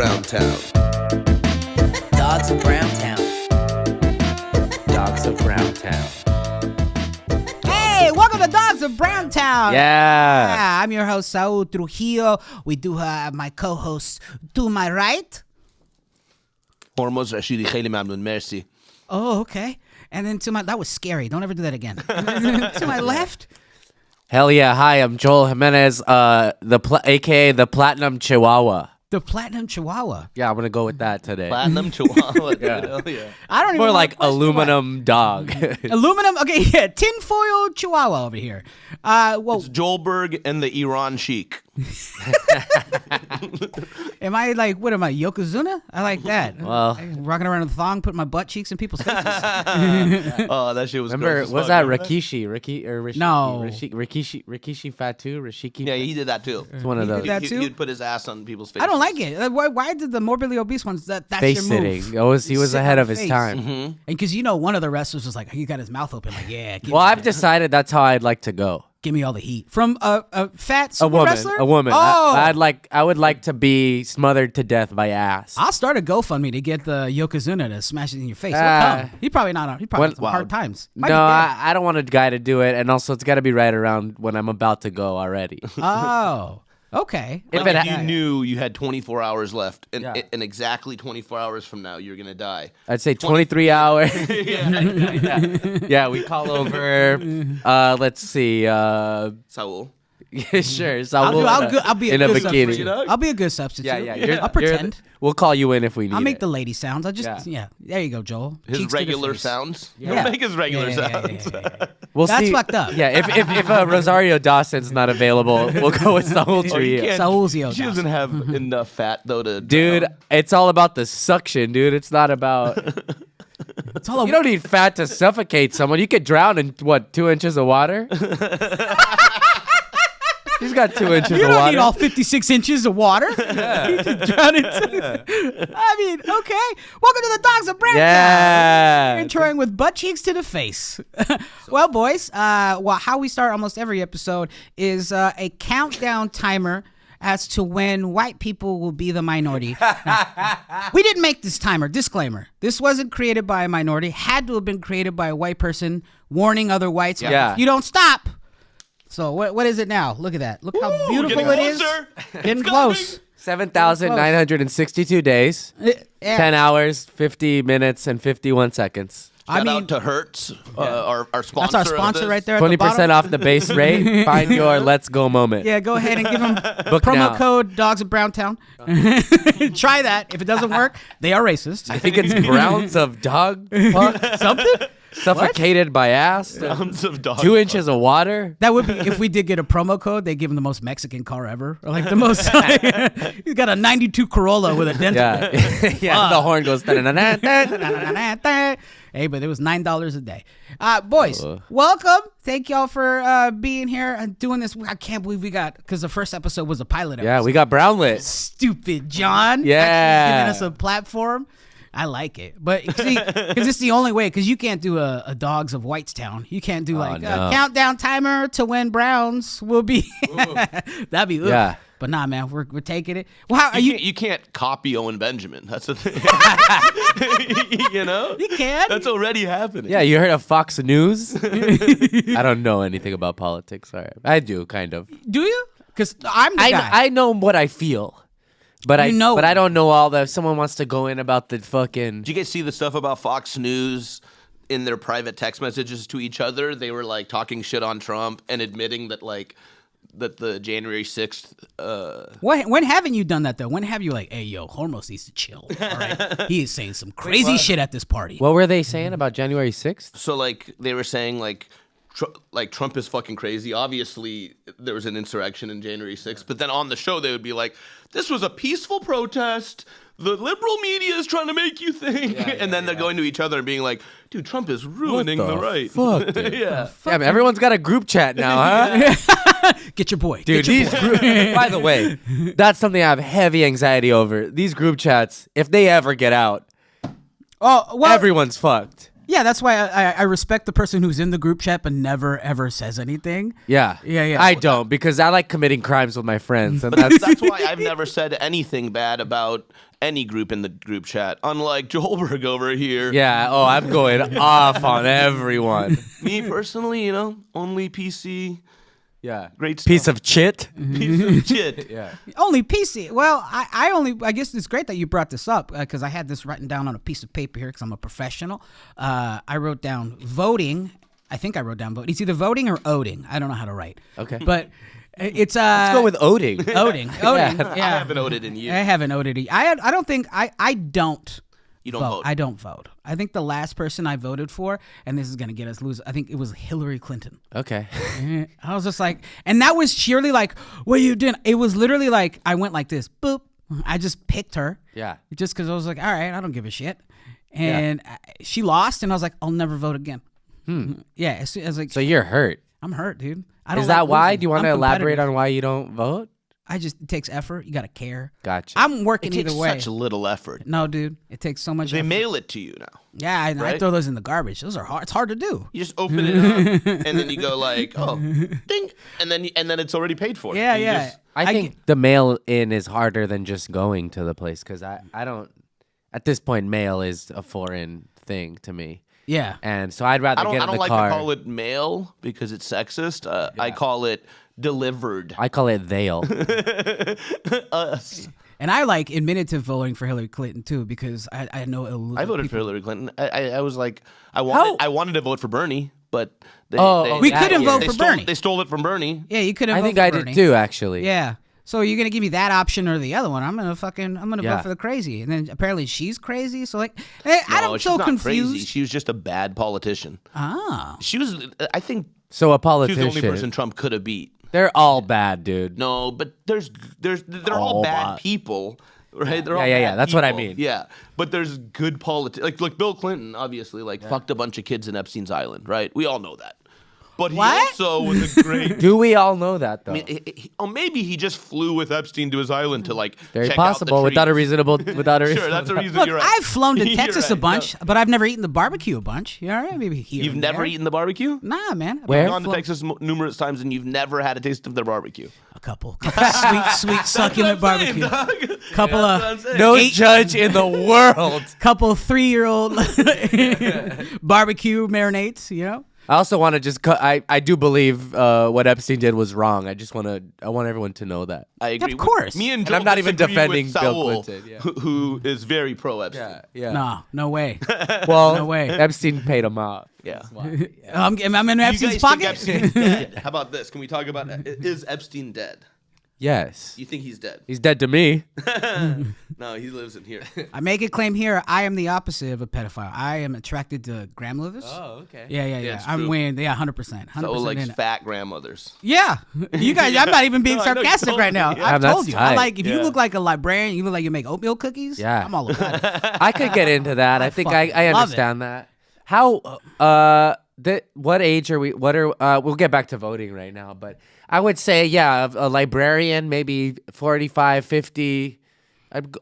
Browntown. Dogs of Browntown. Dogs of Browntown. Hey, welcome to Dogs of Browntown. Yeah. I'm your host, Saul Trujillo. We do have my co-host to my right. Hormoz Rashidi, khayli mamnoon, merci. Oh, okay. And then to my, that was scary. Don't ever do that again. To my left. Hell yeah. Hi, I'm Joel Jiminez, aka the Platinum Chihuahua. The Platinum Chihuahua. Yeah, I'm going to go with that today. Platinum Chihuahua. Hell yeah. I don't even More know like what aluminum dog. Aluminum? Okay, yeah. Tinfoil Chihuahua over here. Well, It's Joelberg and the Iran Sheik. am I like, what am I, Yokozuna? I like that. Well. I'm rocking around with a thong, putting my butt cheeks in people's faces. Oh, that shit was Remember, gross as was fuck, that remember Rikishi? No. Rikishi Fatu? Rishiki? Yeah, he did that too. It's one of He those. did that too? He'd put his ass on people's faces. I don't like it. Why did the morbidly obese ones, that's Face your move? sitting. He was Sit ahead on of his face. time. Mm-hmm. And because one of the wrestlers was like, he got his mouth open, like, yeah. Well, I've decided that's how I'd like to go. Give me all the heat. From a fat A super woman. wrestler? A woman. Oh! I would like to be smothered to death by ass. I'll start a GoFundMe to get the Yokozuna to smash it in your face. He'll Ah. come. He probably had some hard times. Might No, be dead. I don't want a guy to do it, and also it's got to be right around when I'm about to go already. Oh, okay. If Like it if you knew you had 24 hours left, and, Yeah. and exactly 24 hours from now, you're going to die. I'd say 23 hours. Yeah, we call over. Let's see. Saul. Yeah, sure. So I'll be a in a good bikini. substitute. I'll be a good substitute. Yeah. I'll pretend. We'll call you in if we need I'll make it. the lady sounds. Yeah. There you go, Joel. His Cheeks to the regular face. sounds? Yeah. He'll make his regular sounds. We'll That's see. fucked up. Yeah, if Rosario Dawson's not available, we'll go with Saul Oh, you Trujillo. can't- Saulzio She doesn't have enough fat, though, to Dude, drown. it's all about the suction, dude. It's not about. It's all You don't need fat to suffocate someone. You could drown in 2 inches of water. He's got 2 inches You of don't water. need all 56 inches of water. You just drown into I mean, okay. Welcome to the Dogs of Browntown. Yeah. Introing with butt cheeks to the face. Well, boys, how we start almost every episode is a countdown timer as to when white people will be the minority. Now, we didn't make this timer. Disclaimer. This wasn't created by a minority. Had to have been created by a white person warning other whites. Yeah. If you don't stop. So what is it now? Look at that. Look how beautiful getting it is. closer. Getting close. 7,962 days, Yeah. 10 hours, 50 minutes, and 51 seconds. Shout out to Hertz, our sponsor. That's our of sponsor this. right there. At the 20% bottom. off the base rate. Find your Let's Go moment. Yeah, go ahead and give them Book promo now. code Dogs of Browntown. Try that. If it doesn't work, they are racist. I think it's Browns of Dog fuck, Something? suffocated by ass. Pounds of dog 2 inches of water. That would be if we did get a promo code. They give him the most Mexican car ever, or like the most. He's got a '92 Corolla with a dent. Yeah. Yeah. The horn goes. Hey, but it was $9 a day. Boys, welcome. Thank y'all for being here and doing this. I can't believe we got, because the first episode was a pilot episode. Yeah, we got brownlit. Stupid John. Yeah. Actually giving us a platform. I like it. But see, because it's the only way, because you can't do a Dogs of Whitestown. You can't do like no. a countdown timer to when Browns will be. That'd be, Yeah. But nah, man, we're taking it. Well, how are You can't copy Owen Benjamin. That's the thing. You know? You can. That's already happening. Yeah, you heard of Fox News? I don't know anything about politics. Sorry. I do, kind of. Do you? Because I'm the guy. I know what I feel. But You know but it. I don't know all the. If someone wants to go in about the fucking. Did you guys see the stuff about Fox News in their private text messages to each other? They were like talking shit on Trump and admitting that that the January 6th. When haven't you done that though? When have you like, hey yo, Hormoz needs to chill. All right, he is saying some crazy shit at this party. What were they saying about January 6th? So like they were saying Trump is fucking crazy. Obviously, there was an insurrection in January 6th, but then on the show they would be like, "This was a peaceful protest. The liberal media is trying to make you think," and then they're going to each other and being like, "Dude, Trump is ruining the right." Fuck, dude. Yeah. Yeah, but everyone's got a group chat now, huh? Get your boy, Dude, Get your these boy. by the way, that's something I have heavy anxiety over. These group chats, if they ever get out, Oh well, everyone's fucked. Yeah, that's why I respect the person who's in the group chat but never ever says anything. Yeah. Yeah. I don't because I like committing crimes with my friends. And That's why I've never said anything bad about any group in the group chat. Unlike Joelberg over here. yeah. Oh, I'm going off on everyone. Me personally, only PC. Yeah. Great stuff. Piece of chit. Piece of shit. Yeah. Only PC. Well, I guess it's great that you brought this up because I had this written down on a piece of paper here because I'm a professional. I wrote down voting. I think I wrote down voting. It's either voting or oding. I don't know how to write. Okay. But it's Let's go with oding. oding. Yeah. I haven't oded in years. I haven't oded. I don't think I don't. You don't vote. I don't vote. I think the last person I voted for, and this is gonna get us lose. I think it was Hillary Clinton. Okay. I was just like, and that was sheerly like, what are you doing? It was literally like I went like this, boop. I just picked her. Yeah. Just because I was like, all right, I don't give a shit. And she lost, and I was like, I'll never vote again. Yeah, I was like, So you're hurt. I'm hurt, dude. I don't Is that like why? losing. Do you want I'm to elaborate competitive. on why you don't vote? It takes effort. You gotta care. Gotcha. I'm working It takes either way. such little effort. No, dude, it takes so much. They effort. mail it to you now. Yeah, I right? throw those in the garbage. Those are hard. It's hard to do. You just open it up, and then you go like, oh, ding, and then it's already paid for. Yeah, You yeah. just- I think the mail in is harder than just going to the place because I don't. At this point, mail is a foreign thing to me, Yeah. and so I'd rather I don't get in the like car. to call it mail because it's sexist. I call it delivered. I call it they'll. Us. And I admitted to voting for Hillary Clinton too because I know it'll lose I voted for people. Hillary Clinton. I was like, I wanted to vote for Bernie, but We We couldn't vote for stole, Bernie. They stole it from Bernie. Yeah, you couldn't. I vote think for I Bernie. did too, actually. Yeah. So you're gonna give me that option or the other one? I'm gonna Yeah. vote for the crazy. And then apparently she's crazy. So I'm No, she's so not confused. crazy. She was just a bad politician. Ah. She was. I think So a she was politician. the only person Trump could have beat. They're all bad, dude. No, but they're all All bad bad. people, right? They're all Yeah. bad That's what I people. mean. Yeah, but there's good politics. Like Bill Clinton, obviously, fucked a bunch of kids in Epstein's Island, right? We all know that. But he What? also was a great. Do we all know that though? I mean, maybe he just flew with Epstein to his island to Very check possible out the without a trees. reasonable. Sure, that's a reason. Look, you're right. I've flown to You're Texas a right, bunch, no. but I've never eaten the barbecue a bunch. You all right? Maybe here. You've and never there. eaten the barbecue? Nah, man. Where? I've gone to Texas numerous times, and you've never had a taste of their barbecue. A couple sweet, succulent barbecue. Couple of No eight- judge in the world. couple 3-year-old barbecue marinades. You know. I also want to just. I do believe what Epstein did was wrong. I want everyone to know that. I agree. Of course. Me and And Joe I'm not even disagree defending with Bill Saul, Clinton, yeah. who is very pro Epstein. Yeah. No way. Well, No way. Epstein paid him off. Yeah. I'm in You Epstein's guys pocket. think Epstein's dead? How about this? Can we talk about is Epstein dead? Yes. You think he's dead? He's dead to me. No, he lives in here. I make a claim here. I am the opposite of a pedophile. I am attracted to grandmothers. okay. Yeah. it's I'm true. winning. Yeah, 100%. 100% So like in it. fat grandmothers. Yeah, you guys. I'm not even being No, I know you sarcastic told right me, now. yeah. I've That's told you. tight. I like if you Yeah. look like a librarian, you look like you make oatmeal cookies. Yeah. I'm all about it. I could get into that. I think I fucking love understand that. How what age are we? What are we'll get back to voting right now, but I would say a librarian maybe 45, 50.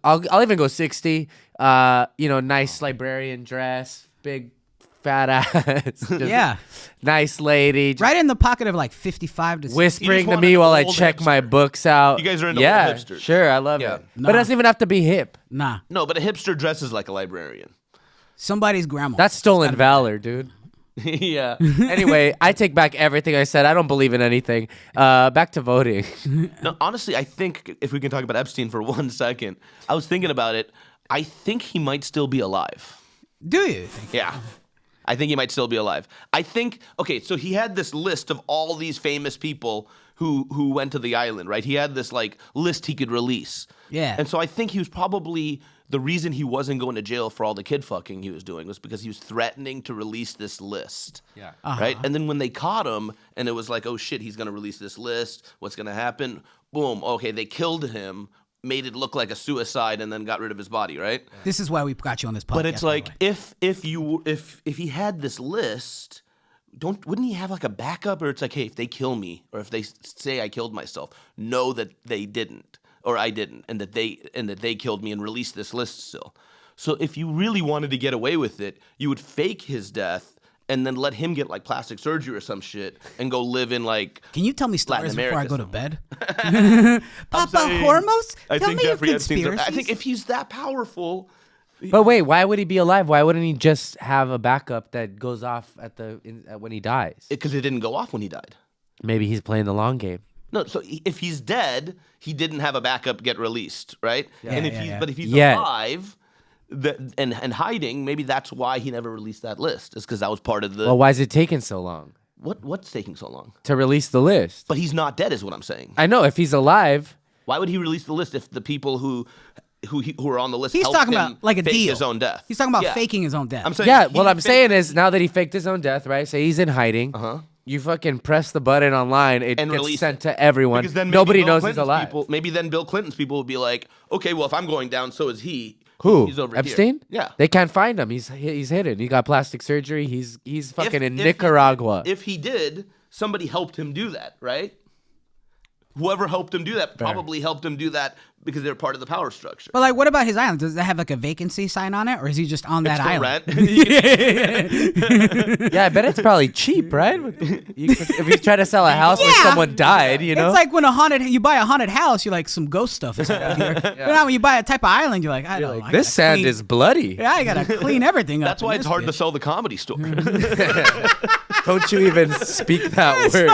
I'll even go 60. Nice librarian dress, big fat ass. Just Yeah, nice lady. Just right in the pocket of like 55 to 60. whispering to want me an while I old check my hipster. books out. You guys are into yeah, old hipsters. Sure, I love Yeah. it. But it doesn't even have to be hip. Nah, No, but a hipster dresses like a librarian. somebody's grandma. That's stolen valor, dude. Yeah. Anyway, I take back everything I said. I don't believe in anything. Back to voting. No, honestly, I think if we can talk about Epstein for 1 second, I was thinking about it. I think he might still be alive. Do you? Yeah. I think he might still be alive. I think, okay, so he had this list of all these famous people who went to the island, right? He had this list he could release. Yeah. And so I think he was probably, the reason he wasn't going to jail for all the kid fucking he was doing was because he was threatening to release this list. Yeah. Right? And then when they caught him and it was like, oh shit, he's going to release this list. What's going to happen? Boom. Okay, they killed him, made it look like a suicide, and then got rid of his body, right? This is why we got you on this podcast. But it's by the like way. if he had this list, wouldn't he have like a backup? Or it's like, hey, if they kill me, or if they say I killed myself, know that they didn't, or I didn't, and that they killed me, and release this list still. So if you really wanted to get away with it, you would fake his death and then let him get like plastic surgery or some shit and go live in like. Can you tell me stories Latin before I America go to bed? I'm Papa saying, Hormoz? I Tell think me your Jeffrey Epstein's. I conspiracies. think if he's that powerful. But wait, why would he be alive? Why wouldn't he just have a backup that goes off when he dies? Because it didn't go off when he died. Maybe he's playing the long game. No, so if he's dead, he didn't have a backup get released, right? And if yeah. but if he's Yeah. alive and hiding, maybe that's why he never released that list. Is because that was part of the Well, why is it taking so long what's taking so long? to release the list? But he's not dead, is what I'm saying. I know if he's alive. Why would he release the list if the people who are on the list He's helped talking him about like a fake deal. his own death? He's talking about Yeah. faking his own death. I'm saying Yeah, he what I'm faked- saying is now that he faked his own death, right? Say he's in hiding. Uh-huh. You fucking press the button online, it And gets release sent to everyone. Because then maybe Nobody Bill knows Clinton's he's alive. People, maybe then Bill Clinton's people would be like, okay, well, if I'm going down, so is he. Who? He's over Epstein? here. Yeah. They can't find him. He's hidden. He got plastic surgery. He's fucking in If Nicaragua. If he did, somebody helped him do that, right? Whoever helped him do that probably helped him do that because they're part of the power structure. But like, what about his island? Does it have like a vacancy sign on it, or is he just on that It's for island? rent. Yeah, I bet it's probably cheap, right? If he's trying to sell a house where Yeah. someone died, you know? It's like when you buy a haunted house, you're like some ghost stuff is happening here. But now when you buy a type of island, you're like, I don't know. I this gotta sand clean- is bloody. Yeah, I gotta clean everything up. That's why in it's this hard to bitch. sell the Comedy Store. Don't you even speak that word.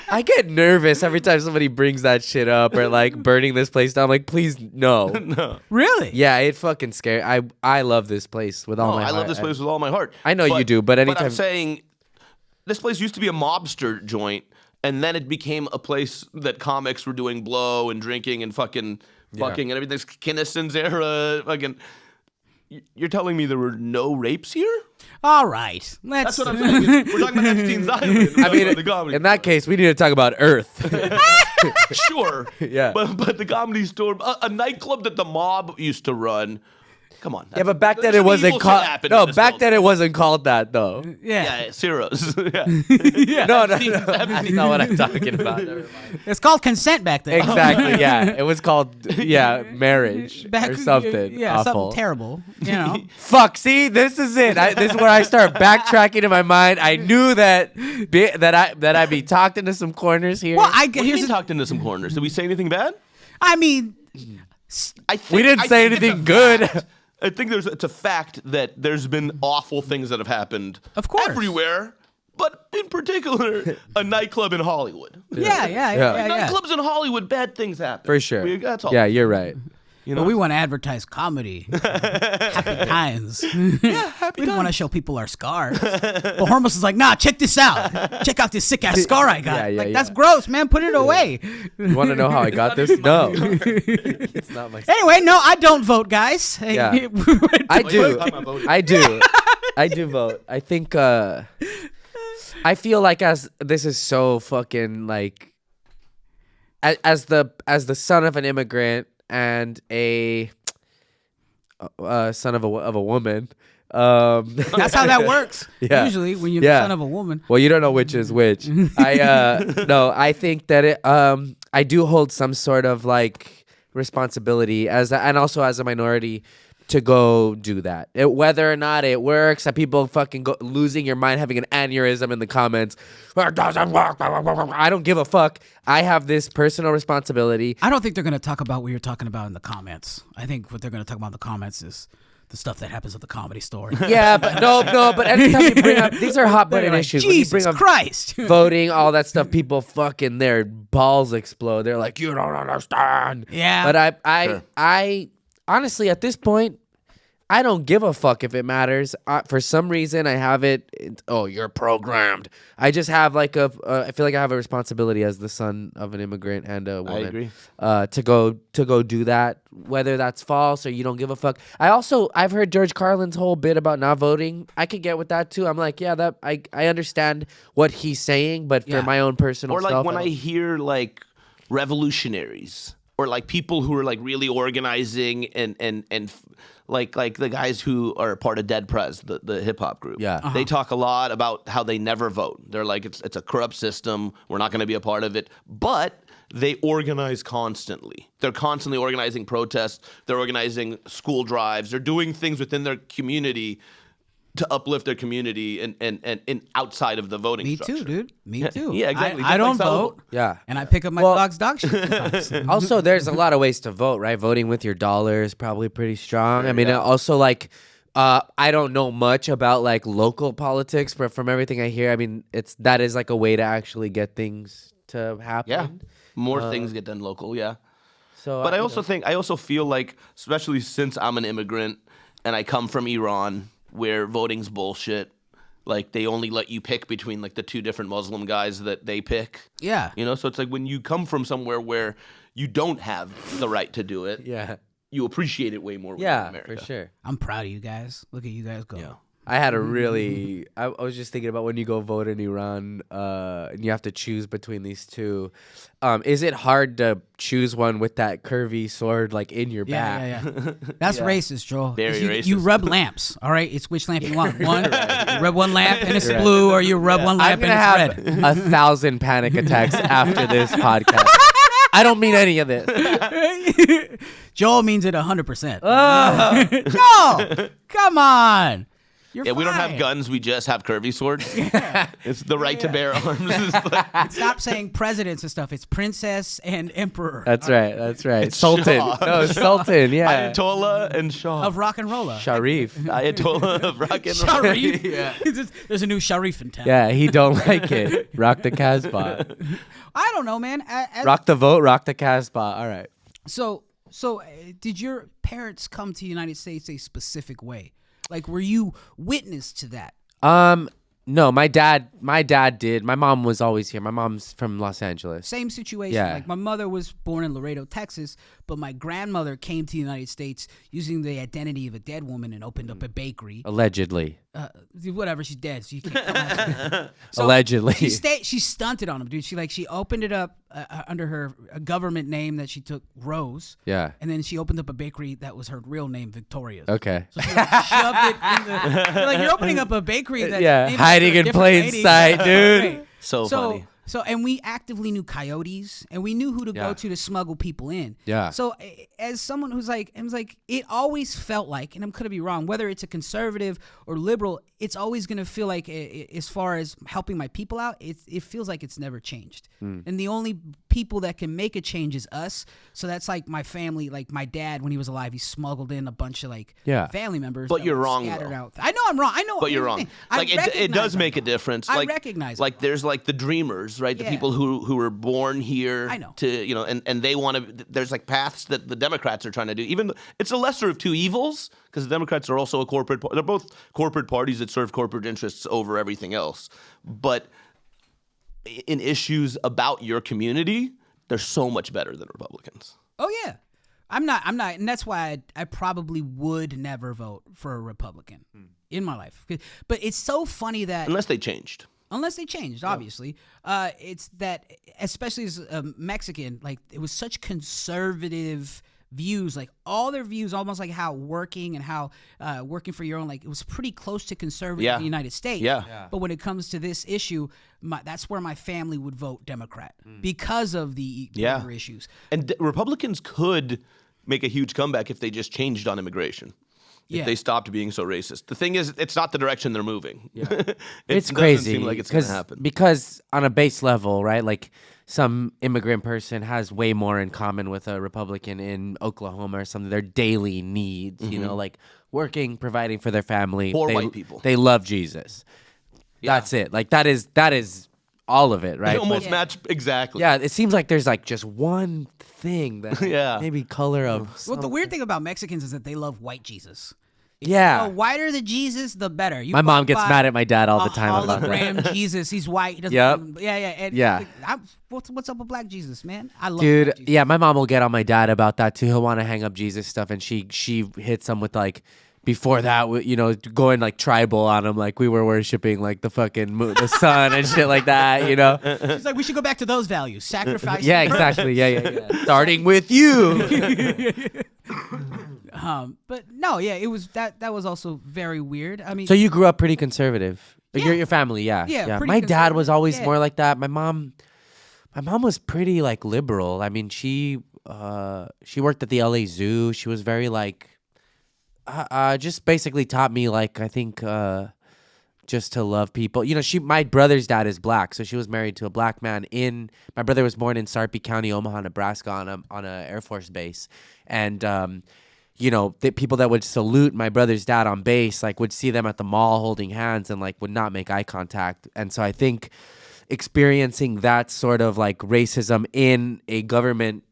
I get nervous every time somebody brings that shit up or like burning this place down. I'm like, please, no. Really? Yeah, it fucking scary. I love this place with all Oh, my heart. I love this place with all my heart. I know you do, but anytime- I'm saying this place used to be a mobster joint, and then it became a place that comics were doing blow and drinking and fucking and everything's Kinnison's era. Fucking, you're telling me there were no rapes here? All right. Let's. That's what I'm saying. We're talking about Epstein's Island. I mean, the comedy. in that case, we need to talk about Earth. Sure. Yeah. But the Comedy Store, a nightclub that the mob used to run. Come on. Yeah, but back then some it wasn't evil shit called. happened No, in this back building. then it wasn't called that though. yeah. Yeah, Ciro's. Yeah. No, that's not what I'm talking about. Never mind. It's called consent back then. Exactly. Yeah, it was called marriage or something Yeah, awful. something terrible. You know. Fuck. See, this is it. This is where I start backtracking in my mind. I knew that I'd be talked into some corners here. Well, What do you here's mean talked into some corners? Did we say anything bad? I mean, I think, We didn't say think it's anything a good. fact. I think it's a fact that there's been awful things that have happened. Of course. Everywhere, but in particular, a nightclub in Hollywood. yeah. Nightclubs in Hollywood, bad things happen. For sure. That's all. Yeah, you're right. You know? But we want to advertise comedy, happy times. Yeah, happy We don't want to times. show people our scars. But Hormoz is like, nah, check this out. Check out this sick ass scar I got. Yeah, That's gross, man. Put it away. You want to know how I got this? No, it's not my. Anyway, no, I don't vote, guys. Hey, Yeah. I do. I do vote. I think. I feel like as this is so fucking like. As the son of an immigrant and a son of a woman. That's how that works. Yeah. Usually, when you're Yeah. the son of a woman. Well, you don't know which is which. I think that it I do hold some sort of like responsibility and also as a minority to go do that. Whether or not it works, that people fucking go losing your mind, having an aneurysm in the comments. It doesn't work. I don't give a fuck. I have this personal responsibility. I don't think they're going to talk about what you're talking about in the comments. I think what they're going to talk about in the comments is the stuff that happens at the Comedy Store. Yeah, but no. But anytime you bring up these are hot They're button like, issues. When you Jesus bring up Christ. voting, all that stuff, people fucking their balls explode. They're like, you don't understand. Yeah. But I honestly at this point, I don't give a fuck if it matters. For some reason, I have it. Oh, you're programmed. I just have like I feel like I have a responsibility as the son of an immigrant and a woman. agree. To go do that, whether that's false or you don't give a fuck. I've heard George Carlin's whole bit about not voting. I could get with that too. I'm like, yeah, that I understand what he's saying, but Yeah. for my own personal Or like stuff, when I don't- hear like revolutionaries or like people who are like really organizing and like the guys who are part of Dead Prez, the hip hop group. Yeah. They talk a lot about how they never vote. They're like it's a corrupt system. We're not going to be a part of it. But they organize constantly. They're constantly organizing protests. They're organizing school drives. They're doing things within their community to uplift their community and outside of the voting Me structure. too, dude. Me too. Yeah, exactly. I Just don't like Saul. vote. Yeah. And I pick up my dog's dog shit sometimes. Also, there's a lot of ways to vote, right? Voting with your dollar is probably pretty strong. I mean, also like, I don't know much about like local politics, but from everything I hear, I mean, that is like a way to actually get things to happen. Yeah. More things get done local, yeah. So, But I also feel like, especially since I'm an immigrant and I come from Iran, where voting's bullshit, like they only let you pick between like the two different Muslim guys that they pick. Yeah. You know, so it's like when you come from somewhere where you don't have the right to do it, yeah. you appreciate it way more when you're in Yeah, America. for sure. I'm proud of you guys. Look at you guys go. Yeah. I had a really. I was just thinking about when you go vote in Iran, and you have to choose between these two. Is it hard to choose one with that curvy sword like in your back? Yeah. That's racist, Joel. Very You racist. rub lamps, all right? It's which lamp you want. One, you rub one lamp and it's blue, or you rub one I'm lamp gonna and it's have red. 1,000 panic attacks after this podcast. I don't mean any of this. Joel means it 100%. Joel, come on. You're Yeah, we don't have fine. guns. We just have curvy swords. It's the right to bear arms. It's like- Stop saying presidents and stuff. It's princess and emperor That's right. That's right. It's Sultan. Shah. No, Sultan. Yeah. Ayatollah and Shah. of rock and roller. Sharif. Ayatollah of rock and roll. Sharif. Yeah. There's a new Sharif in town. Yeah, he don't like it. Rock the Casbah. I don't know, man. Rock the vote. Rock the Casbah. All right. So, did your parents come to the United States a specific way? Like, were you witness to that? No, my dad did. My mom was always here. My mom's from Los Angeles. Same situation. Yeah. Like, my mother was born in Laredo, Texas, but my grandmother came to the United States using the identity of a dead woman and opened up a bakery. Allegedly. Whatever, she's dead, so you can't come after her. So Allegedly. she stunted on him, dude. She opened it up under her government name that she took, Rose. Yeah. And then she opened up a bakery that was her real name, Victoria's. Okay. So she like, shoved it in the. You're like, you're opening up a bakery that Yeah, named hiding after a in different plain lady. sight, dude. Right. So funny. So, and we actively knew coyotes, and we knew who to Yeah. go to smuggle people in. Yeah. So, as someone who's like, it always felt like, and I'm gonna be wrong, whether it's a conservative or liberal, it's always gonna feel like, as far as helping my people out, it feels like it's never changed. And the only people that can make a change is us. So that's like my family, like my dad when he was alive, he smuggled in a bunch of like family members. But that you're were wrong, scattered though. out. I know I'm wrong. I know. But you're here's the wrong. thing. I Like it recognize does I'm make a wrong. difference. I Like, recognize like I'm there's like the dreamers, right? The Yeah. people who were born here. I know. To and they want to. There's like paths that the Democrats are trying to do. Even it's a lesser of two evils because the Democrats are also a corporate. They're both corporate parties that serve corporate interests over everything else. But in issues about your community, they're so much better than Republicans. Oh yeah, I'm not, and that's why I probably would never vote for a Republican in my life. But it's so funny that Unless they changed. unless they changed, obviously, it's that especially as a Mexican, like it was such conservative views, like all their views, almost like how working and how working for your own, like it was pretty close to conservative in the United States. Yeah. But when it comes to this issue, that's where my family would vote Democrat because of the border issues. And Republicans could make a huge comeback if they just changed on immigration. If Yeah. they stopped being so racist. The thing is, it's not the direction they're moving. It It's doesn't crazy. seem like it's going to happen. Because on a base level, right? Like some immigrant person has way more in common with a Republican in Oklahoma or something. Their daily needs, you know, like working, providing for their family. Poor They- white people. They love Jesus. That's it. Like that is all of it, right? They almost But- match exactly. yeah, it seems like there's like just one thing that Yeah. maybe color of Well, the weird thing about Mexicans is that they love white Jesus. yeah. The whiter the Jesus, the better. You My mom walk gets by mad at my dad all a the time about that. hologram Jesus. He's white. He doesn't. Yep. Yeah, yeah. And Yeah. what's up with black Jesus, man? I love Dude, black Jesus. yeah, my mom will get on my dad about that too. He'll want to hang up Jesus stuff, and she hits him with like, before that, you know, going like tribal on him, like we were worshiping like the fucking the sun and shit like that, you know. She's like, we should go back to those values. Sacrifice. Yeah, exactly. Yeah. Starting with you. But no, yeah, it was that was also very weird. I mean, So you grew up pretty conservative. Yeah. Your family, yeah. Yeah, pretty My dad was conservative, always yeah. more like that. My mom My mom was pretty like liberal. I mean, she worked at the LA Zoo. She was very like, just basically taught me like I think just to love people. You know, my brother's dad is black, so she was married to a black man. My brother was born in Sarpy County, Omaha, Nebraska, on a Air Force base, and you know, the people that would salute my brother's dad on base like would see them at the mall holding hands and like would not make eye contact. And so I think experiencing that sort of like racism in a government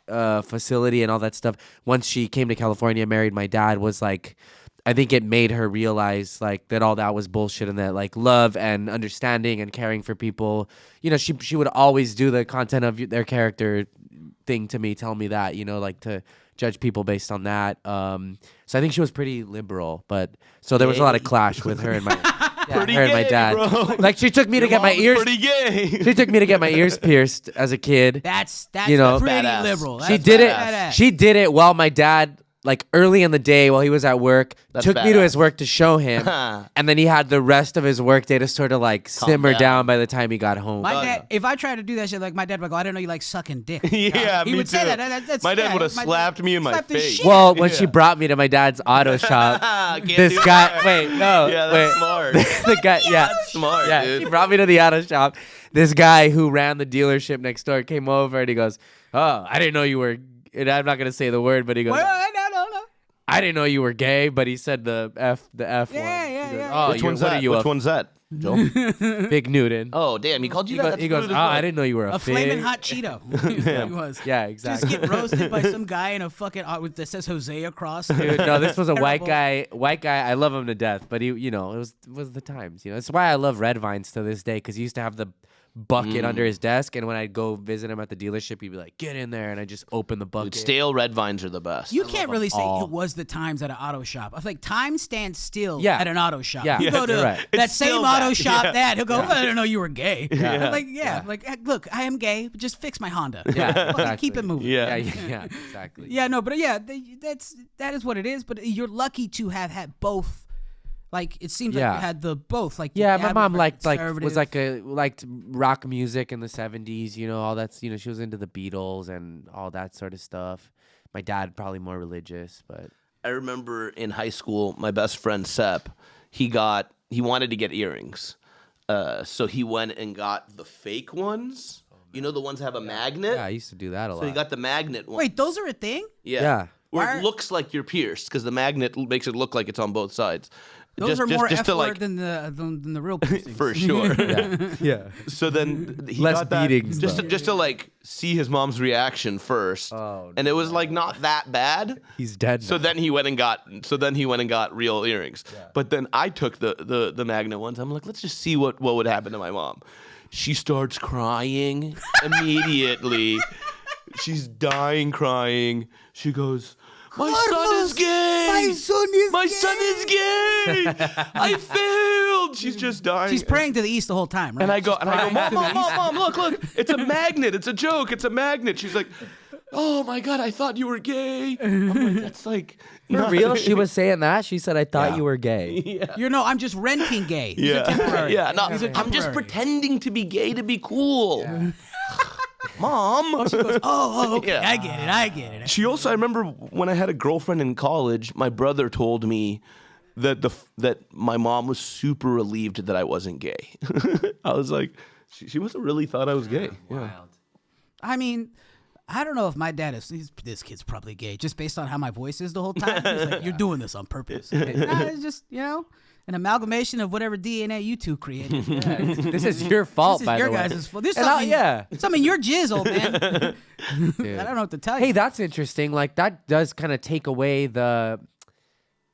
facility and all that stuff once she came to California, married my dad, was like, I think it made her realize like that all that was bullshit, and that like love and understanding and caring for people, you know, she would always do the content of their character thing to me, tell me that, you know, like to judge people based on that. So I think she was pretty liberal, but so there was a lot of clash with her and my her and my dad. Bro. Like she took me to get my ears. Pretty gay. She took me to get my ears pierced as a kid. That's you know, pretty badass. liberal. She That's did badass. it. She did it while my dad, like early in the day while he was at work, That's took me to badass. his work to show him, and then he had the rest of his work day to sort of like simmer down. down by the time he got home. My dad, if I tried to do that shit, like my dad would go, I didn't know you like sucking dick. Yeah, he me would say too. that. That's, My dad yeah, would have slapped me in my slapped the face. shit Well, when she brought me to my dad's auto shop, Can't this do guy, that. wait, no, Yeah, wait, that's smart. the guy, yeah, That's smart, yeah, dude. he brought me to the auto shop. This guy who ran the dealership next door came over and he goes, "Oh, I didn't know you were." And I'm not gonna say the word, but he goes, No. "I didn't know you were gay," but he said the F Yeah, one. yeah, He goes, yeah. Oh, Which you're- one's what that? are you, Which a one's that? Joe? Big Newton? Oh, damn, he called you He that? goes, That's he goes, rude "Oh, as fuck. I didn't know you were a A fig." flaming hot Cheeto. He was. Yeah, Just exactly. get roasted by some guy in a fucking that says Jose across. Dude, no, this was a white Terrible. guy. I love him to death, but he, you know, it was the times. You know, that's why I love Red Vines to this day, because he used to have the bucket under his desk, and when I'd go visit him at the dealership, he'd be like, "Get in there," and I just open the bucket. Dude, stale red vines are the best. You can't really say all. it was the times at an auto shop. I feel like time stands still Yeah. at an auto shop. Yeah. You Yeah, go to you're right. that It's same still auto that. shop Yeah. that he'll go, "Well, I didn't know you were gay." Yeah. I'm like, like, "Hey, look, I am gay, but just fix my Honda. Yeah, Fucking exactly. keep it moving. Yeah. yeah, exactly. Yeah, no, but yeah, that is what it is. But you're lucky to have had both. Like it seems like Yeah. you had the both. Like Yeah, your my dad was mom very liked conservative. liked rock music in the 70s, you know, all that's, you know, she was into the Beatles and all that sort of stuff. My dad probably more religious, but I remember in high school, my best friend Sep, he wanted to get earrings. So he went and got the fake ones. You know, the ones that have a magnet? yeah, I used to do that a lot. So he got the magnet one. Wait, those are a thing? Yeah. Where Why- it looks like you're pierced, because the magnet makes it look like it's on both sides. Those are more F to word than the real piercings. for sure. yeah. So then he Less got that beatings, just though. to like see his mom's reaction first. Oh, and it was like not that bad. He's dead So now. then he went and got real earrings. But then I took the magnet ones. I'm like, let's just see what would happen to my mom. She starts crying immediately. She's dying crying. She goes, "My son is gay. My son is gay. I failed." She's just dying. She's praying to the east the whole time, right? And I go, She's praying to the east. Mom, look, it's a magnet. It's a joke. It's a magnet. She's like, "Oh my God, I thought you were gay." I'm like, that's like For real? She was saying that? She said, "I thought Yeah. you were gay." I'm just renting gay. These are temporary. Yeah, no, These are I'm just temporary. pretending to be gay to be cool. Mom. Oh, okay. Yeah. I get it. She also, I remember when I had a girlfriend in college, my brother told me that my mom was super relieved that I wasn't gay. I was like, she must have really thought I was gay. Yeah. I mean, I don't know if my dad is. This kid's probably gay, just based on how my voice is the whole time. He's like, "You're doing this on purpose." Nah, it's just an amalgamation of whatever DNA you two created. This is your fault, This is by your the way. guys' fault. This is And something, some of your jizz, old man. Dude. I don't know what to tell you. Hey, that's interesting. Like that does kind of take away the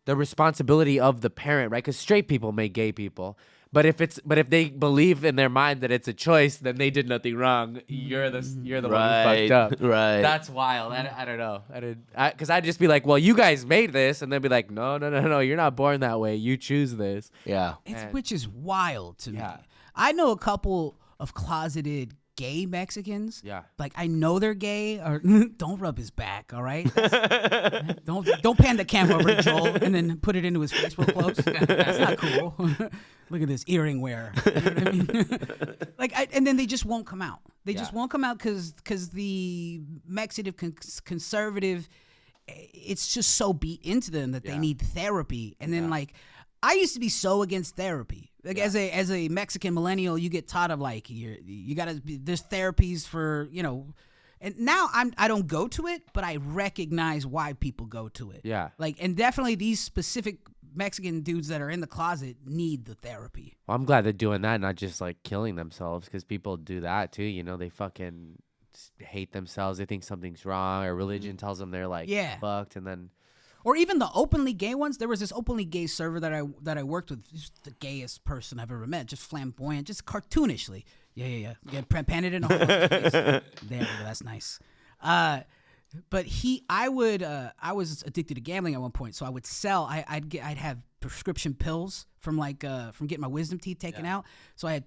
responsibility of the parent, right? Because straight people make gay people, but if they believe in their mind that it's a choice, then they did nothing wrong. You're the one who fucked up. Right. That's wild. I don't know. Because I'd just be like, well, you guys made this, and they'd be like, no, you're not born that way. You choose this. Yeah. Which is wild to me. Yeah. I know a couple of closeted gay Mexicans. Yeah. Like I know they're gay. Or don't rub his back. All right. don't pan the camera over to Joel and then put it into his face real close. That's not cool. Look at this earring wearer. You know what I mean? And then they just won't come out. They just won't come out because the Mexican conservative, it's just so beat into them that they need therapy. And then I used to be so against therapy. Like as a Mexican millennial, you get taught of like you gotta there's therapies for and now I don't go to it, but I recognize why people go to it. Yeah. And definitely these specific Mexican dudes that are in the closet need the therapy. Well, I'm glad they're doing that, not just like killing themselves, because people do that too. They fucking hate themselves. They think something's wrong, or religion tells them they're like fucked, and then. Or even the openly gay ones. There was this openly gay server that I worked with. He's the gayest person I've ever met. Just flamboyant, just cartoonishly. Yeah. Painted in a whole face. There we go. That's nice. But I was addicted to gambling at one point. So I would sell. I'd have prescription pills from getting my wisdom teeth taken out. So I had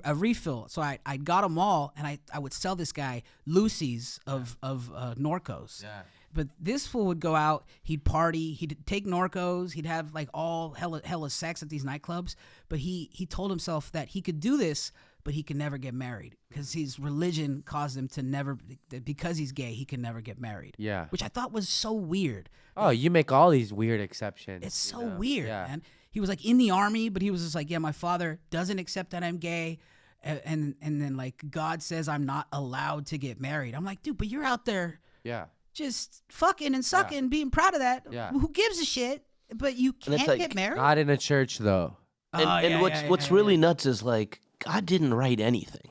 a refill. So I got them all, and I would sell this guy Lucy's of Norcos. Yeah. But this fool would go out, he'd party, he'd take Norcos, he'd have like all hella sex at these nightclubs. But he told himself that he could do this, but he could never get married because his religion caused him to never, because he's gay, he can never get married. Yeah. Which I thought was so weird. Oh, you make all these weird exceptions. It's so weird, man. He was like in the army, but he was just like, yeah, my father doesn't accept that I'm gay. And then like God says I'm not allowed to get married. I'm like, dude, but you're out there. Yeah. Just fucking and sucking, being proud of that. Yeah. Who gives a shit? But you can't get married? Not in a church, though. And what's really nuts is like God didn't write anything.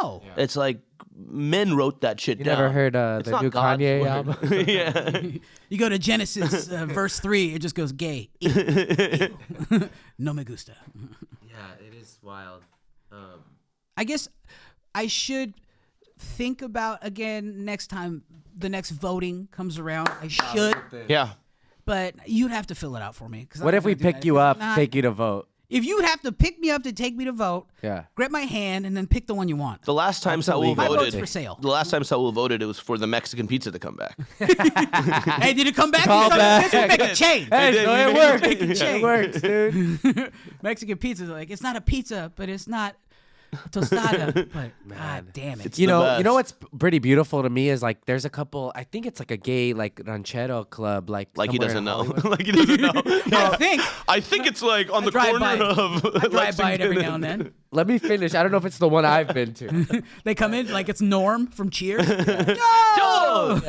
No. Yeah. It's like men wrote that shit down. You never heard the new God's Kanye word. album? Yeah. You go to Genesis verse 3, it just goes gay. Ew. No me gusta. Yeah, it is wild. I guess I should think about again next time the next voting comes around. I should. Yeah. But you'd have to fill it out for me. What if we pick you up, take you to vote? If you'd have to pick me up to take me to vote, grab my hand and then pick the one you want. The last time Saul my voted, vote's for sale. The last time Saul voted, it was for the Mexican pizza to come back. Hey, did it come back? Call back. Let's make a chain. Hey, so it worked. Make a chain. It works, dude. Mexican pizza, like it's not a pizza, but it's not tostada. But god damn it. You know what's pretty beautiful to me is like there's a couple. I think it's like a gay like ranchero club like he doesn't know. Like he doesn't know. I think it's like on the corner of. I drive by it every now and then. Let me finish. I don't know if it's the one I've been to. They come in like it's Norm from Cheers. No,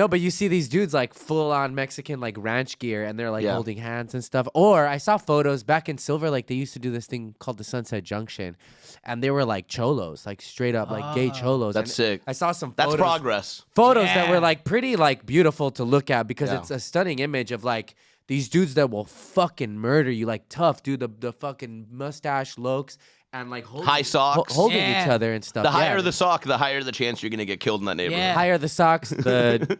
but you see these dudes like full on Mexican like ranch gear, and they're like holding hands and stuff. Or I saw photos back in Silver Lake. They used to do this thing called the Sunset Junction, and they were like cholos, like straight up like gay cholos. That's sick. I saw some. That's progress. Photos that were like pretty like beautiful to look at because it's a stunning image of like these dudes that will fucking murder you, like tough dude, the fucking mustache looks. And like high socks, holding each other and stuff. The higher the sock, the higher the chance you're gonna get killed in that neighborhood. Yeah. Higher the socks, the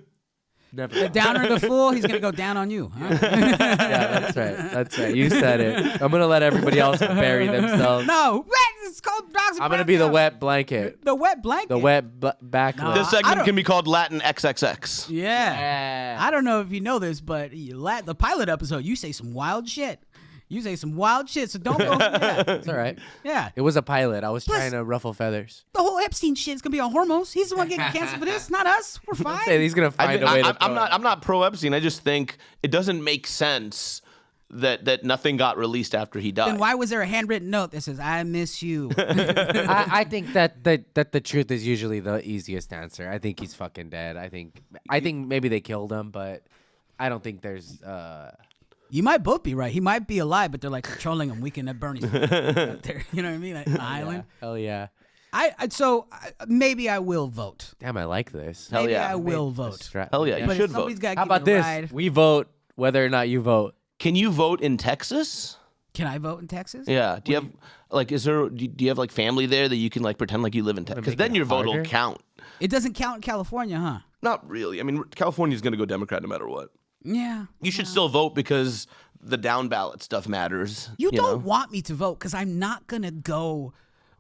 the downer the fool, he's gonna go down on you. Huh? Yeah, that's right. That's right. You said it. I'm gonna let everybody else bury themselves. No, it's called dogs. I'm gonna be the wet blanket. The wet blanket. The wet back. No, this segment can be called Latin XXX. Yeah. I don't know if you know this, but the pilot episode, you say some wild shit. You say some wild shit, so don't go for that. It's all right. Yeah. It was a pilot. I was trying to ruffle feathers. The whole Epstein shit is going to be on Hormoz. He's the one getting canceled for this, not us. We're fine. Say he's going to find a way to I'm not pro Epstein. I just think it doesn't make sense that nothing got released after he died. Then why was there a handwritten note that says, I miss you? I think that the truth is usually the easiest answer. I think he's fucking dead. I think maybe they killed him, but I don't think there's... You might both be right. He might be alive, but they're like controlling him. Weekend at Bernie's. Out there. You know what I mean? Like island. Hell yeah. So maybe I will vote. Damn, I like this. Hell maybe yeah. I will vote. Hell yeah, you should vote. How about this? We vote whether or not you vote. Can you vote in Texas? Can I vote in Texas? Yeah. Do you have like do you have like family there that you can like pretend like you live in Texas? Because then your vote will count. It doesn't count in California, huh? Not really. I mean, California's going to go Democrat no matter what. Yeah. You should still vote because the down ballot stuff matters. You don't want me to vote because I'm not going to go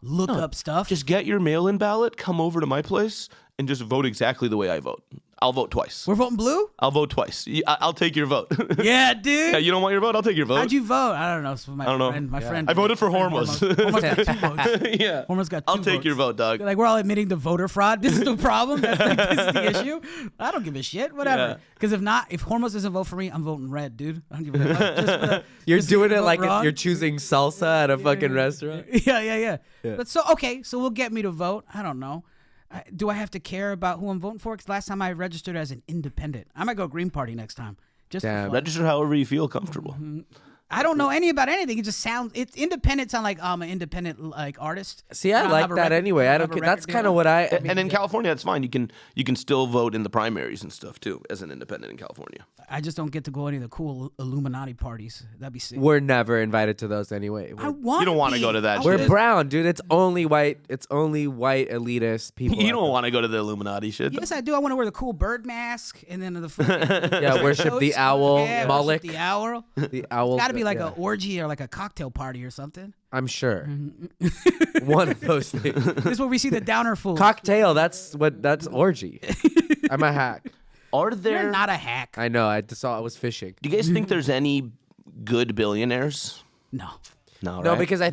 look up stuff. Just get your mail-in ballot, come over to my place, and just vote exactly the way I vote. I'll vote twice. We're voting blue? I'll vote twice. I'll take your vote. Yeah, dude. Yeah, you don't want your vote? I'll take your vote. How'd you vote? I don't know. So my I don't know. friend, my friend. I voted for Hormoz. Hormoz. Hormoz got 2 votes. Yeah. Hormoz got 2 I'll take votes. your vote, dog. Like, we're all admitting to voter fraud. This is the problem. This is the issue. I don't give a shit. Whatever. Because if Hormoz doesn't vote for me, I'm voting red, dude. I don't give a fuck. Just for You're just doing to it vote like wrong. you're choosing salsa at a fucking restaurant. Yeah. But so we'll get me to vote. I don't know. Do I have to care about who I'm voting for? Because last time I registered as an independent. I might go Green Party next time. Just for Damn. fun. Register however you feel comfortable. I don't know about anything. It just sounds. It's independent. Sound like I'm an independent like artist. See, I don't like have a that record- anyway. I have don't a care. That's record kind deal. of what I And in California, that's fine. You can still vote in the primaries and stuff too as an independent in California. I just don't get to go to any of the cool Illuminati parties. That'd be sick. we're never invited to those anyway. I want. You don't wanna go to that We're shit. brown, dude. It's only white. It's only white elitist people. You don't want to go to the Illuminati shit. Yes, I do. I want to wear the cool bird mask and then the fucking Yeah, worship the owl, yeah, worship Moloch. the owl. The owl. Got to be like yeah. an orgy or like a cocktail party or something. I'm sure. One of those things. This is where we see the downer fools. Cocktail. That's orgy. I'm a hack. Are there? You're not a hack. I know. I was fishing. Do you guys think there's any good billionaires? No. No, No, right? because I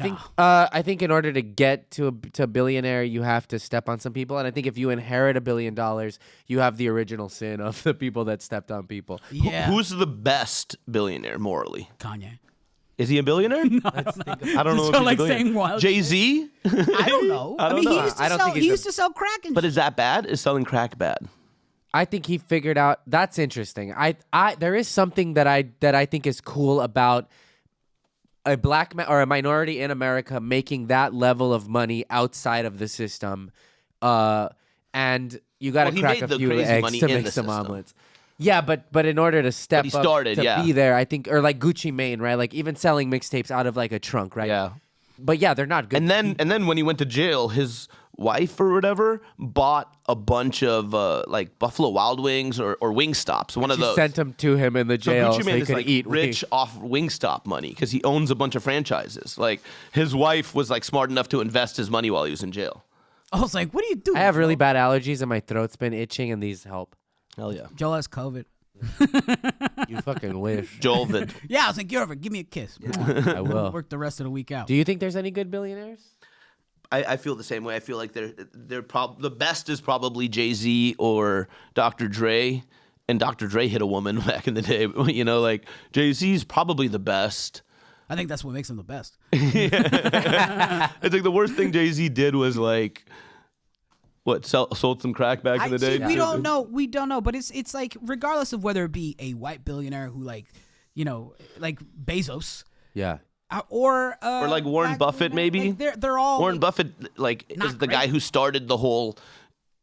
think in order to get to a billionaire, you have to step on some people, and I think if you inherit $1 billion, you have the original sin of the people that stepped on people. Yeah. Who's the best billionaire morally? Kanye? Is he a billionaire? I don't know if So, he's like, a billionaire. saying wild Jay Z. I don't know. I don't mean, know. he used to I don't sell. think he's He a- used to sell crack and. But is that bad? Is selling crack bad? I think he figured out. That's interesting. There is something that I think is cool about a black or a minority in America making that level of money outside of the system, and you got to Well, he crack made a the few crazy eggs money to in make the some system. omelets. Yeah, but in order to step he up started, to yeah. be there, I think, or like Gucci Mane, right? Like even selling mixtapes out of like a trunk, right? Yeah. But yeah, they're not good. And then when he went to jail, his wife or whatever bought a bunch of like Buffalo Wild Wings or Wingstops, one of she those. sent them to him in the So jail Gucci so Mane he is could like eat rich wings. off Wingstop money because he owns a bunch of franchises. Like his wife was like smart enough to invest his money while he was in jail. I was like, "What are you doing?" I have really bad allergies and my throat's been itching, and these help. Hell yeah, Joel has COVID. You fucking wish. Joelvid. Yeah, I was like, "Get over, give me a kiss." I will. Work the rest of the week out. Do you think there's any good billionaires? I feel the same way. I feel like the best is probably Jay-Z or Dr. Dre, and Dr. Dre hit a woman back in the day. You know, like Jay-Z's probably the best. I think that's what makes him the best. It's like the worst thing Jay-Z did was like, sold some crack back in the day. We don't know. We don't know. But it's like regardless of whether it be a white billionaire who like Bezos. Yeah. Or like Warren black Buffett, billionaire. maybe. Like they're all Warren Buffett, like, not is the great. guy who started the whole,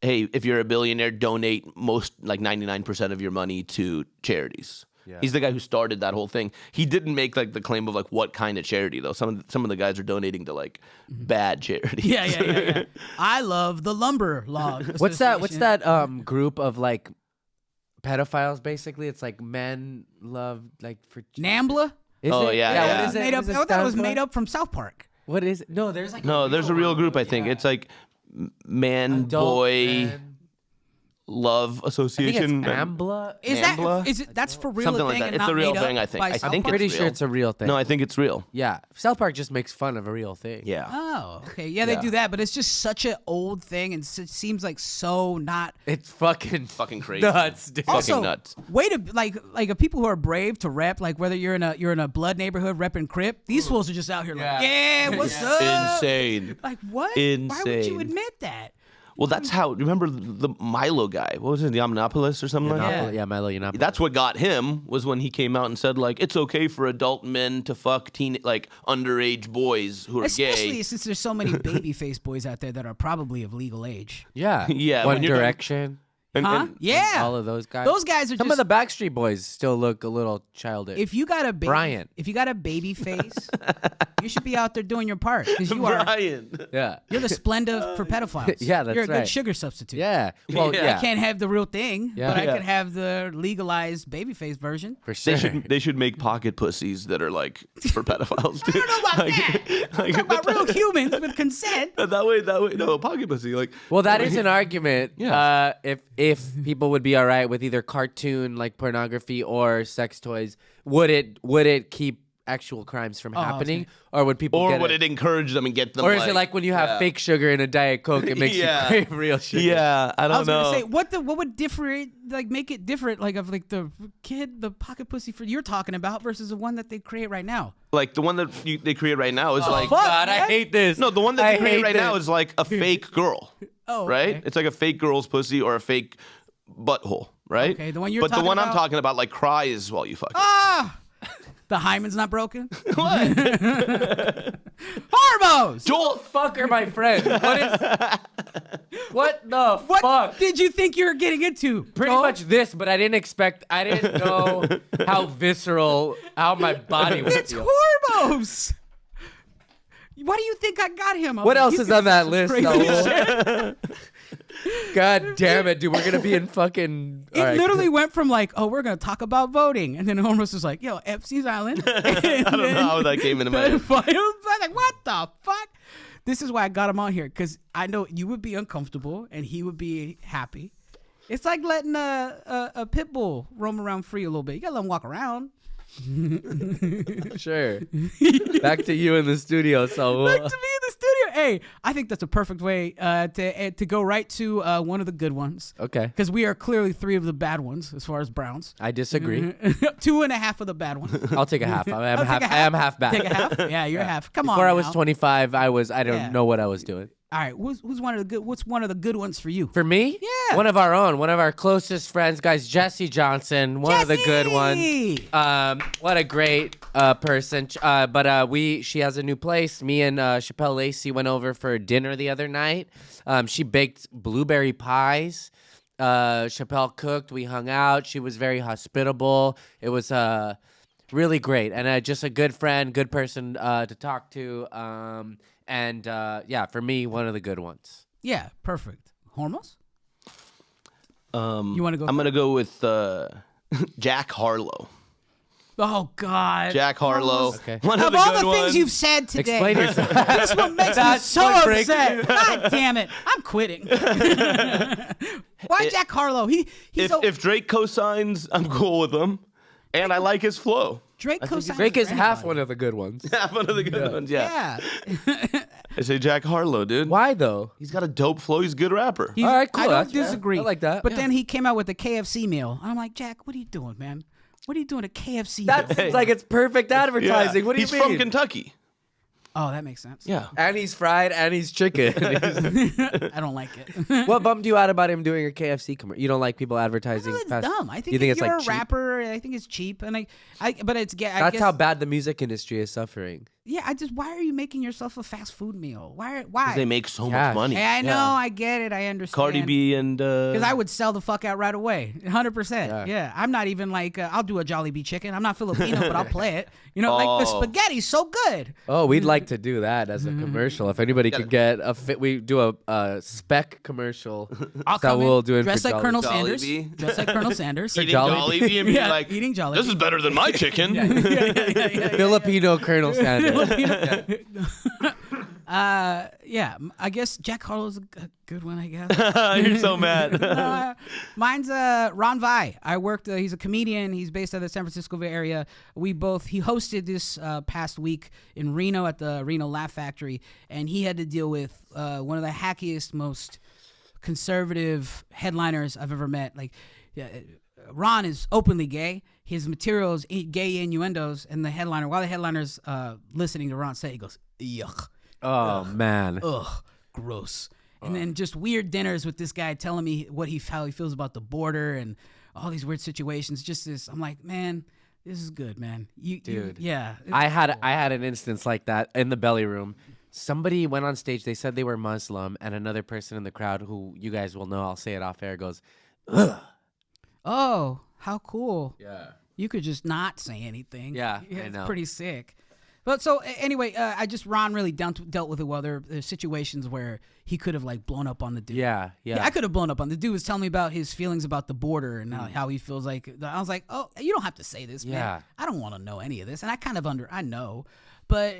hey, if you're a billionaire, donate most, like 99% of your money to charities. Yeah. He's the guy who started that whole thing. He didn't make like the claim of like what kind of charity though. Some of the guys are donating to like bad charities. Yeah. I love the lumber log. What's Association. that group of like pedophiles basically? It's like men love like for NAMBLA? Is Oh, it? yeah. What is it? Made up. What does it I thought it stand was for? made up from South Park. What is it? No, there's like No, there's a real group. I think it's like man Adult boy men. love I think it's association. AMBLA. Is NAMBLA? that? Is it? That's for real. Something a like thing that. and It's not a real made up thing, I think. by I South think Park? Pretty it's sure real. it's a real thing. No, I think it's real. Yeah, South Park just makes fun of a real thing. Yeah. Oh, okay. Yeah, they Yeah. do that, but it's just such an old thing, and it seems like so not. It's fucking Fucking nuts, dude. Fucking Also, nuts. way to like people who are brave to rep, like whether you're in a blood neighborhood repping Crip, these fools are just out here like, yeah, what's up? Insane. Like what? Why would you Insane. admit that? Well, that's how. Remember the Milo guy? What was it? The Omniopolis or something like that? Yeah, Milo, you're not. That's what got him was when he came out and said like it's okay for adult men to fuck like underage boys who are Especially gay. since there's so many babyface boys out there that are probably of legal age. Yeah. Yeah, One when you're- Direction. Yeah. All of those guys. Those guys are Some just. of the Backstreet Boys still look a little childish. If you got a baby, Brian. if you got a baby face, you should be out there doing your part because you are. Brian. yeah. You're the Splenda for pedophiles. Yeah, that's You're a good right. sugar substitute. Yeah. Well, Yeah. yeah. I can't have the real thing, Yeah. but I Yeah. could have the legalized babyface version. For sure. They should make pocket pussies that are like for pedophiles. Dude. I don't know about that. I'm talking about real humans with consent. That way, no pocket pussy. Like, Well, that is an argument. Yeah. If people would be all right with either cartoon like pornography or sex toys, would it keep actual crimes from happening, or would people? or get would it encourage them and get them? Or is it like when you have fake sugar in a Diet Coke, it makes Yeah. you crave real sugar? Yeah, I I don't was know. gonna say what would different make it different of the pocket pussy for you're talking about versus the one that they create right now. Like the one that they create right now is like fuck. God, I man. hate this. no, the one that I they create hate right now this. is like a fake girl. Oh, right? okay. It's like a fake girl's pussy or a fake butthole, right? Okay, the one you're But the talking one I'm about- talking about like cries while you fuck. it. Ah, the hymen's not broken. Hormoz. Joel, fucker, my friend. What the What fuck? did you think you were getting into? Pretty Joel? much this, but I didn't know how visceral, how my body would It's feel. Hormoz. Why do you think I got him? What else is on that list? crazy Saul? God damn it, dude. We're going to be in fucking... It All right, literally went from we're gonna talk about voting, and then Hormoz was like, "Yo, Epstein's Island." I don't know how that came into my head. I was like, "What the fuck?" This is why I got him on here because I know you would be uncomfortable and he would be happy. It's like letting a pit bull roam around free a little bit. You gotta let him walk around. Sure. Back to you in the studio, so Back to me in the studio. Hey, I think that's a perfect way to go right to one of the good ones. okay. Because we are clearly three of the bad ones as far as Browns. I disagree. 2.5 of the bad ones. I'll take a half. I am I'll half. take a I am half back. Take a half? Yeah, you're half. Come on. Before I was now. 25, I don't Yeah. know what I was doing. All right, what's one of the good? What's one of the good ones for you? For me, Yeah. one of our own, one of our closest friends, guys, Jesse Johnson, one of the good ones. Jesse! What a great person. She has a new place. Me and Chappelle Lacey went over for dinner the other night. She baked blueberry pies. Chappelle cooked. We hung out. She was very hospitable. It was really great, and just a good friend, good person to talk to. For me, one of the good ones. Yeah, perfect. Hormoz? You want to go? I'm gonna go with Jack Harlow. Oh God. Jack Harlow. Okay. One of Of the all good the ones. things you've said today, Explain yourself. this one makes me That's so Point Break. upset. God damn it! I'm quitting. Why Jack Harlow? He's If Drake co-signs, I'm cool with him, and I like his flow. Drake co-signs Drake is for half anybody. one of the good ones. One of the good ones, yeah. Yeah. I say Jack Harlow, dude. Why though? He's got a dope flow. He's a good rapper. He's- All right, cool. I don't That's fair. disagree. I like that. But Yeah. then he came out with the KFC meal. I'm like, Jack, what are you doing, man? What are you doing a KFC That meal? seems like it's perfect advertising. What do you He's mean? from Kentucky. Oh, that makes sense. Yeah. And he's fried and he's chicken. I don't like it. What bummed you out about him doing a KFC commercial? You don't like people advertising It's fast- dumb. I think you think if it's you're like a cheap? rapper, I think it's cheap, and but it's I That's guess, how bad the music industry is suffering. Yeah, why are you making yourself a fast food meal? Why? Because they make so Cash. much money. Hey, I know, Yeah. I get it, I understand. Cardi B and Because I would sell the fuck out right away, 100%. Yeah. Yeah, I'm not even like I'll do a Jollibee chicken. I'm not Filipino, but I'll play it. You know, like the Oh. spaghetti's so good. Oh, we'd like to do that as a commercial. If anybody could get we do a spec commercial I'll that come we'll in, do it dress for like Jollibee. Colonel Sanders. Jollibee. Dress like Colonel Sanders. eating Jollibee. Jollibee and be Yeah, like, eating Jollibee. this is better than my chicken. Filipino Colonel Sanders. Yeah, I guess Jack Harlow's a good one, I guess. You're so mad. Mine's Ron Vai. I worked. He's a comedian. He's based out of the San Francisco Bay Area. He hosted this past week in Reno at the Reno Laugh Factory, and he had to deal with one of the hackiest, most conservative headliners I've ever met. Like, yeah, Ron is openly gay. His material is gay innuendos, and while the headliner's listening to Ron say, he goes, "Yuck." Oh man. Ugh, gross. And then just weird dinners with this guy telling me how he feels about the border and all these weird situations. Just this, I'm like, man, this is good, man. Dude. Yeah. I had an instance like that in the belly room. Somebody went on stage. They said they were Muslim, and another person in the crowd, who you guys will know, I'll say it off air, goes, Oh, how cool. Yeah. You could just not say anything. Yeah, I it's know. pretty sick. But so anyway, Ron really dealt with it well. There are situations where he could have like blown up on the dude. Yeah. I could have blown up on the dude. Was telling me about his feelings about the border and how he feels like. I was like, oh, you don't have to say this, man. Yeah. I don't want to know any of this, and I kind of I know, but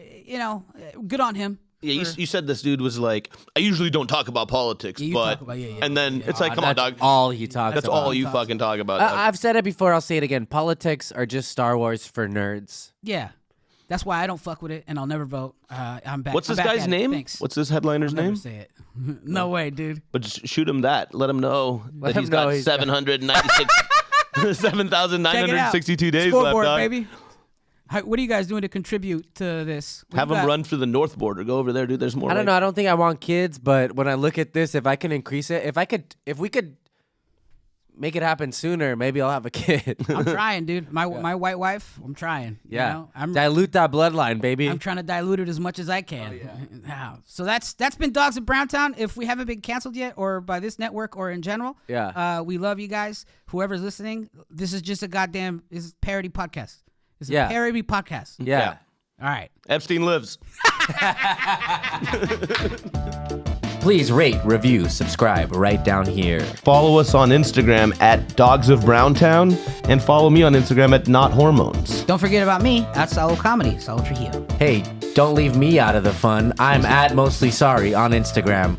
good on him. Yeah, you said this dude was like, I usually don't talk about politics, Yeah, you but talk about- yeah. and then it's like, come on, That's dog. all he talks That's about. all you fucking talk about. Dog. I've said it before. I'll say it again. Politics are just Star Wars for nerds. Yeah, that's why I don't fuck with it, and I'll never vote. I'm back. What's I'm this back guy's at it. name? Thanks. What's this headliner's Never name? say it. No way, dude. But just shoot him that. Let him know that him he's know got he's 796, 7,962 days Scoreboard, left, dog. baby. What are you guys doing to contribute to this? What Have you him got? run for the north border. Go over there, dude. There's more. I don't know. I don't think I want kids, but when I look at this, if I can increase it, if we could make it happen sooner, maybe I'll have a kid. I'm trying, dude. My white wife. I'm trying. you Yeah. know? I'm Dilute that bloodline, baby. I'm trying to dilute it as much as I can. Yeah. So that's been Dogs of Browntown. If we haven't been canceled yet, or by this network, or in general, we love you guys. Whoever's listening, this is just a this is parody podcast. It's a parody podcast. Yeah. All right. Epstein lives. Please rate, review, subscribe right down here. Follow us on Instagram at Dogs of Browntown, and follow me on Instagram at Not Hormones. Don't forget about me at Saul Comedy, Saul Trujillo. Hey, don't leave me out of the fun. I'm at Mostly Sorry on Instagram.